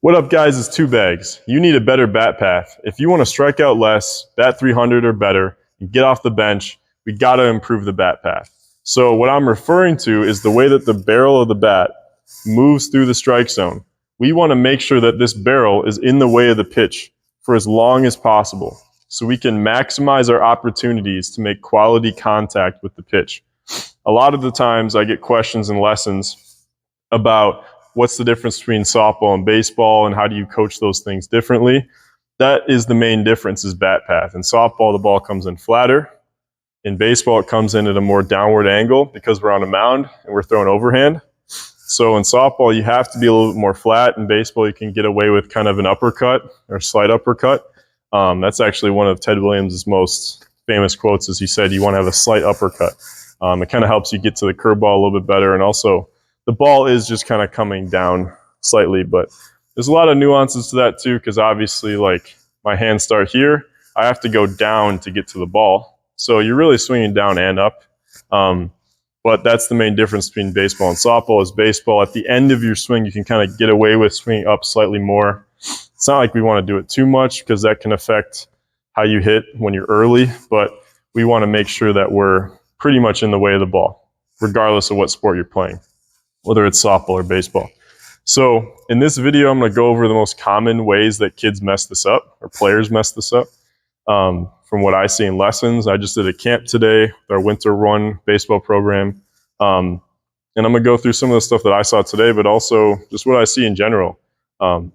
What up, guys? It's Two Bags. You need a better bat path. If you want to strike out less, bat 300 or better, and get off the bench, we got to improve the bat path. So what I'm referring to is the way that the barrel of the bat moves through the strike zone. We want to make sure that this barrel is in the way of the pitch for as long as possible, so we can maximize our opportunities to make quality contact with the pitch. A lot of the times I get questions in lessons about what's the difference between softball and baseball and how do you coach those things differently. That is the main difference, is bat path. In softball, the ball comes in flatter. In baseball, it comes in at a more downward angle because we're on a mound and we're throwing overhand. So in softball, you have to be a little bit more flat. In baseball, you can get away with kind of an uppercut or slight uppercut. That's actually one of Ted Williams' most famous quotes, is he said, you want to have a slight uppercut. It kind of helps you get to the curveball a little bit better, and also the ball is just kind of coming down slightly, but there's a lot of nuances to that too, because obviously, like, my hands start here, I have to go down to get to the ball. So you're really swinging down and up. But that's the main difference between baseball and softball. Is baseball, at the end of your swing, you can kind of get away with swinging up slightly more. It's not like we want to do it too much, because that can affect how you hit when you're early, but we want to make sure that we're pretty much in the way of the ball, regardless of what sport you're playing, whether it's softball or baseball. So in this video, I'm going to go over the most common ways that kids mess this up, or players mess this up. From what I see in lessons, I just did a camp today with our winter run baseball program. And I'm going to go through some of the stuff that I saw today, but also just what I see in general. And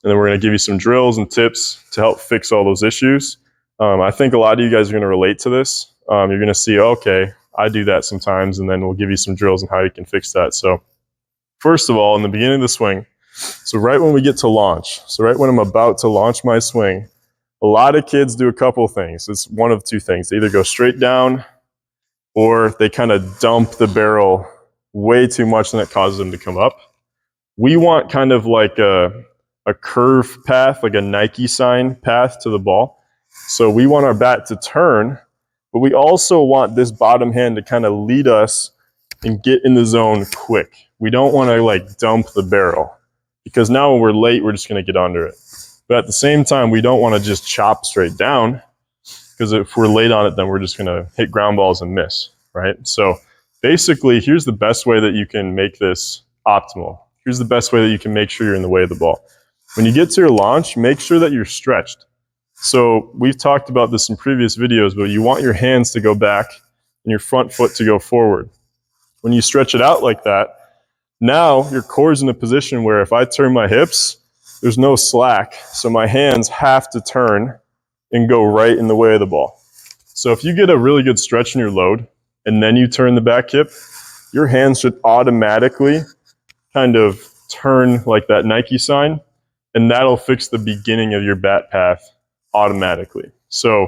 then we're going to give you some drills and tips to help fix all those issues. I think a lot of you guys are going to relate to this. You're going to see, okay, I do that sometimes, and then we'll give you some drills on how you can fix that. So first of all, in the beginning of the swing, so right when we get to launch, so right when I'm about to launch my swing, a lot of kids do a couple things. It's one of two things. They either go straight down, or they kind of dump the barrel way too much, and it causes them to come up. We want kind of like a curve path, like a Nike sign path to the ball. So we want our bat to turn, but we also want this bottom hand to kind of lead us and get in the zone quick. We don't want to like dump the barrel, because now when we're late, we're just going to get under it. But at the same time, we don't want to just chop straight down, because if we're late on it, then we're just going to hit ground balls and miss, right? So basically, here's the best way that you can make this optimal. Here's the best way that you can make sure you're in the way of the ball. When you get to your launch, make sure that you're stretched. So we've talked about this in previous videos, but you want your hands to go back and your front foot to go forward. When you stretch it out like that, now your core is in a position where if I turn my hips, there's no slack. So my hands have to turn and go right in the way of the ball. So if you get a really good stretch in your load and then you turn the back hip, your hands should automatically kind of turn like that Nike sign, and that'll fix the beginning of your bat path automatically. So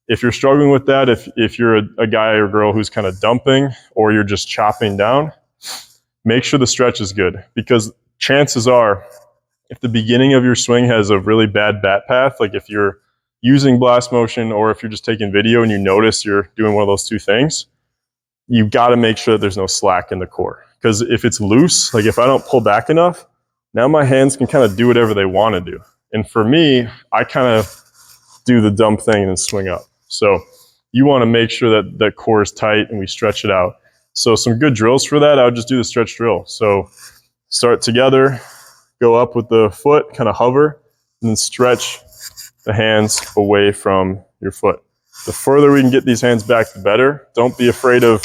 if you're struggling with that, if you're a guy or girl who's kind of dumping, or you're just chopping down, make sure the stretch is good, because chances are, if the beginning of your swing has a really bad bat path, like if you're using blast motion or if you're just taking video and you notice you're doing one of those two things, you've got to make sure that there's no slack in the core. Because if it's loose, like if I don't pull back enough, now my hands can kind of do whatever they want to do. And for me, I kind of do the dump thing and then swing up. So you want to make sure that that core is tight and we stretch it out. So some good drills for that, I would just do the stretch drill. So start together, go up with the foot, kind of hover, and then stretch the hands away from your foot. The further we can get these hands back, the better. Don't be afraid of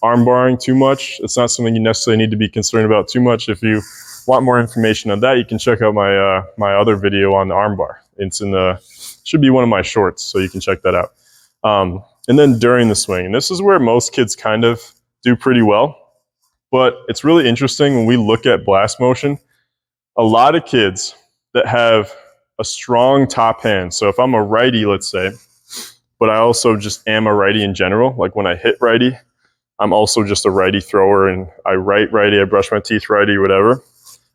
arm barring too much. It's not something you necessarily need to be concerned about too much. If you want more information on that, you can check out my other video on the arm bar. It's in the, should be one of my shorts, so you can check that out. And then during the swing, and this is where most kids kind of do pretty well, but it's really interesting when we look at blast motion. A lot of kids that have a strong top hand, so if I'm a righty, let's say, but I also just am a righty in general, like when I hit righty, I'm also just a righty thrower, and I write righty, I brush my teeth righty, whatever.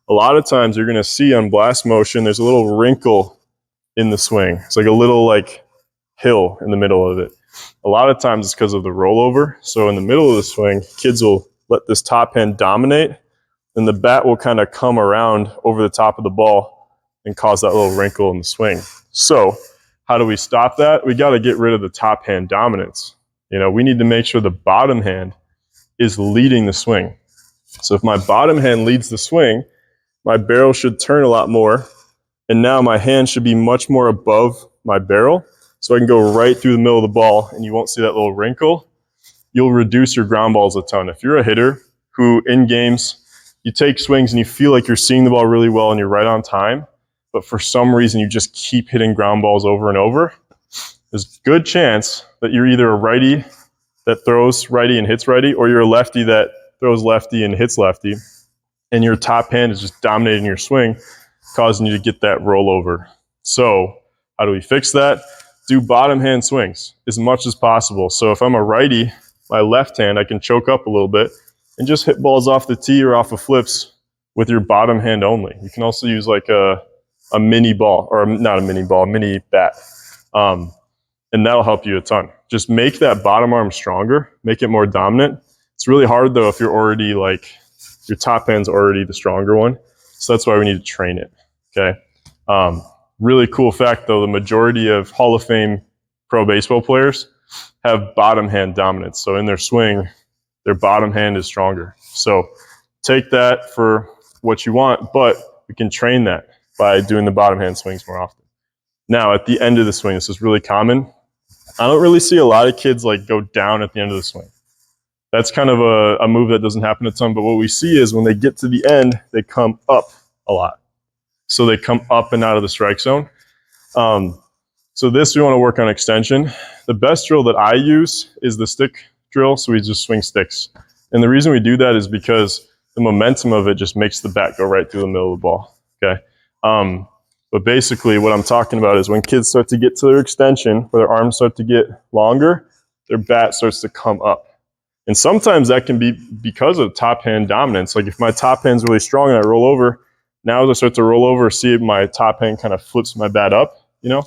A lot of times you're going to see on blast motion, there's a little wrinkle in the swing. It's like a little like hill in the middle of it. A lot of times it's because of the rollover. So in the middle of the swing, kids will let this top hand dominate, then the bat will kind of come around over the top of the ball and cause that little wrinkle in the swing. So how do we stop that? We got to get rid of the top hand dominance. You know, we need to make sure the bottom hand is leading the swing. So if my bottom hand leads the swing, my barrel should turn a lot more, and now my hand should be much more above my barrel, so I can go right through the middle of the ball and you won't see that little wrinkle. You'll reduce your ground balls a ton. If you're a hitter who in games, you take swings and you feel like you're seeing the ball really well and you're right on time, but for some reason you just keep hitting ground balls over and over, there's a good chance that you're either a righty that throws righty and hits righty, or you're a lefty that throws lefty and hits lefty, and your top hand is just dominating your swing, causing you to get that rollover. So how do we fix that? Do bottom hand swings as much as possible. So if I'm a righty, my left hand, I can choke up a little bit and just hit balls off the tee or off of flips with your bottom hand only. You can also use like a mini ball, or not a mini ball, a mini bat. And that'll help you a ton. Just make that bottom arm stronger, make it more dominant. It's really hard though if you're already like, your top hand's already the stronger one. So that's why we need to train it, okay? Really cool fact though, the majority of Hall of Fame pro baseball players have bottom hand dominance. So in their swing, their bottom hand is stronger. So take that for what you want, but we can train that by doing the bottom hand swings more often. Now at the end of the swing, this is really common. I don't really see a lot of kids like go down at the end of the swing. That's kind of a move that doesn't happen a ton, but what we see is when they get to the end, they come up a lot. So they come up and out of the strike zone. So this, we want to work on extension. The best drill that I use is the stick drill, so we just swing sticks. And the reason we do that is because the momentum of it just makes the bat go right through the middle of the ball, okay? But basically what I'm talking about is when kids start to get to their extension, where their arms start to get longer, their bat starts to come up. And sometimes that can be because of top hand dominance. Like if my top hand's really strong and I roll over, now as I start to roll over, see if my top hand kind of flips my bat up, you know?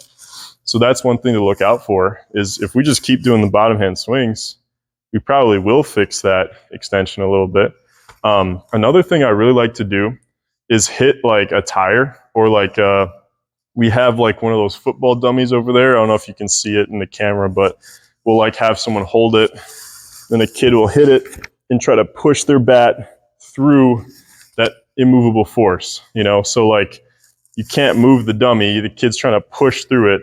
So that's one thing to look out for, is if we just keep doing the bottom hand swings, we probably will fix that extension a little bit. Another thing I really like to do is hit like a tire, or like we have like one of those football dummies over there. I don't know if you can see it in the camera, but we'll like have someone hold it, then a kid will hit it and try to push their bat through that immovable force, you know? So like you can't move the dummy, the kid's trying to push through it.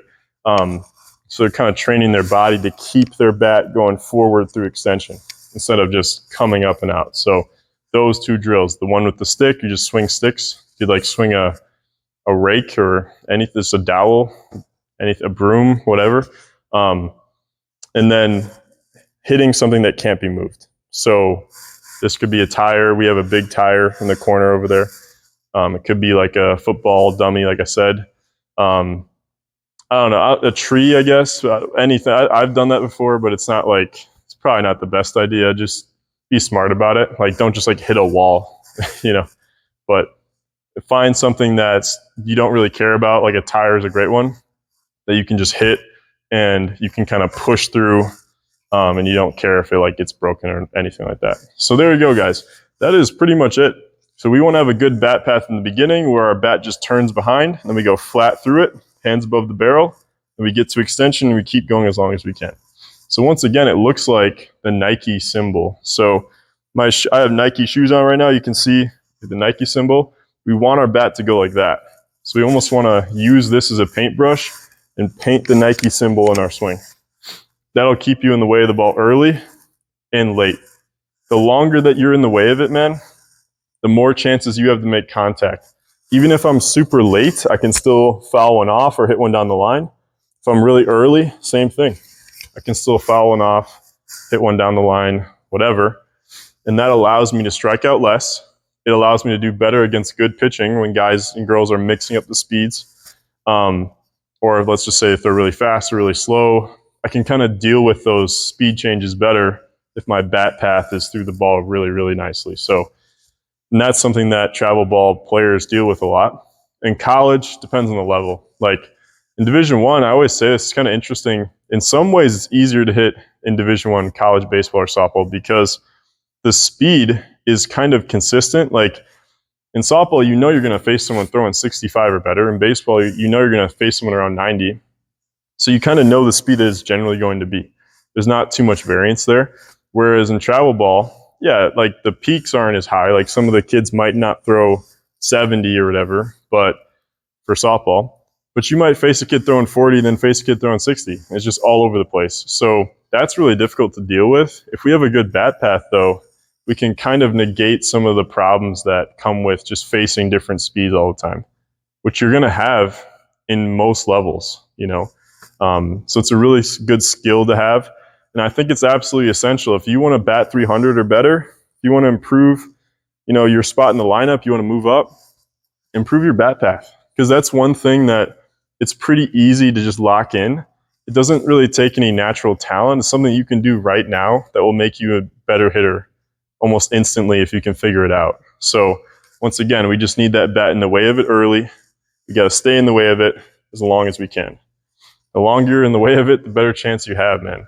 So they're kind of training their body to keep their bat going forward through extension instead of just coming up and out. So those two drills, the one with the stick, you just swing sticks. You like swing a rake or anything, just a dowel, a broom, whatever. And then hitting something that can't be moved. So this could be a tire. We have a big tire in the corner over there. It could be like a football dummy, like I said. I don't know, a tree, I guess. Anything. I've done that before, but it's not like, it's probably not the best idea. Just be smart about it. Like, don't just like hit a wall, you know. But find something that you don't really care about. Like a tire is a great one that you can just hit and you can kind of push through, and you don't care if it like gets broken or anything like that. So there you go, guys. That is pretty much it. So we want to have a good bat path in the beginning where our bat just turns behind, and then we go flat through it, hands above the barrel, and we get to extension and we keep going as long as we can. So once again, it looks like the Nike symbol. So I have Nike shoes on right now. You can see the Nike symbol. We want our bat to go like that. So we almost want to use this as a paintbrush and paint the Nike symbol in our swing. That'll keep you in the way of the ball early and late. The longer that you're in the way of it, man, the more chances you have to make contact. Even if I'm super late, I can still foul one off or hit one down the line. If I'm really early, same thing. I can still foul one off, hit one down the line, whatever. And that allows me to strike out less. It allows me to do better against good pitching when guys and girls are mixing up the speeds. Or let's just say if they're really fast or really slow, I can kind of deal with those speed changes better if my bat path is through the ball really, really nicely. So, and that's something that travel ball players deal with a lot. In college, depends on the level. Like in Division I, I always say this is kind of interesting. In some ways, it's easier to hit in Division I college baseball or softball because the speed is kind of consistent. Like In softball, you know you're going to face someone throwing 65 or better. In baseball, you know you're going to face someone around 90. So you kind of know the speed is generally going to be. There's not too much variance there. Whereas in travel ball, yeah, like the peaks aren't as high. Like some of the kids might not throw 70 or whatever, but for softball, but you might face a kid throwing 40, then face a kid throwing 60. It's just all over the place. So that's really difficult to deal with. If we have a good bat path, though, we can kind of negate some of the problems that come with just facing different speeds all the time, which you're going to have in most levels, you know. So it's a really good skill to have. And I think it's absolutely essential. If you want to bat 300 or better, if you want to improve, you know, your spot in the lineup, you want to move up, improve your bat path. Because that's one thing that it's pretty easy to just lock in. It doesn't really take any natural talent. It's something you can do right now that will make you a better hitter almost instantly if you can figure it out. So once again, we just need that bat in the way of it early. We got to stay in the way of it as long as we can. The longer you're in the way of it, the better chance you have, man.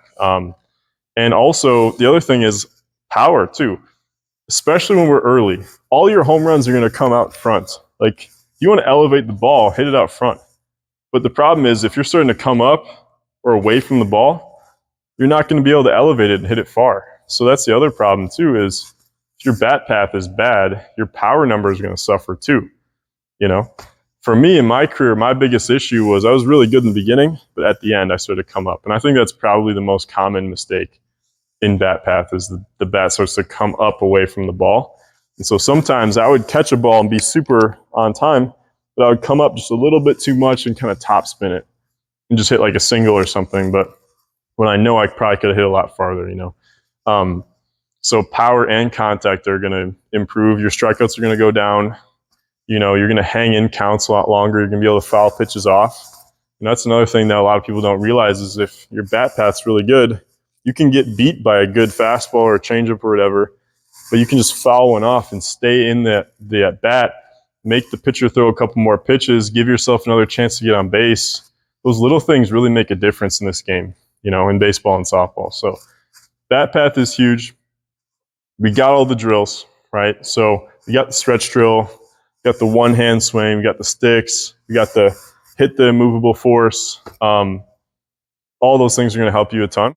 And also, the other thing is power, too. Especially when we're early. All your home runs are going to come out front. Like, you want to elevate the ball, hit it out front. But the problem is, if you're starting to come up or away from the ball, you're not going to be able to elevate it and hit it far. So that's the other problem, too, is if your bat path is bad, your power numbers are going to suffer, too. You know? For me, in my career, my biggest issue was I was really good in the beginning, but at the end, I started to come up. And I think that's probably the most common mistake in bat path is the bat starts to come up away from the ball. And so sometimes I would catch a ball and be super on time, but I would come up just a little bit too much and kind of top spin it and just hit like a single or something. But when I know I probably could have hit a lot farther, you know. So power and contact are going to improve. Your strikeouts are going to go down. You know, you're going to hang in counts a lot longer. You're going to be able to foul pitches off. And that's another thing that a lot of people don't realize is if your bat path's really good, you can get beat by a good fastball or a changeup or whatever, but you can just foul one off and stay in the at bat, make the pitcher throw a couple more pitches, give yourself another chance to get on base. Those little things really make a difference in this game, you know, in baseball and softball. So bat path is huge. We got all the drills, right? So we got the stretch drill, we got the one hand swing, we got the sticks, we got the hit the immovable force. All those things are going to help you a ton.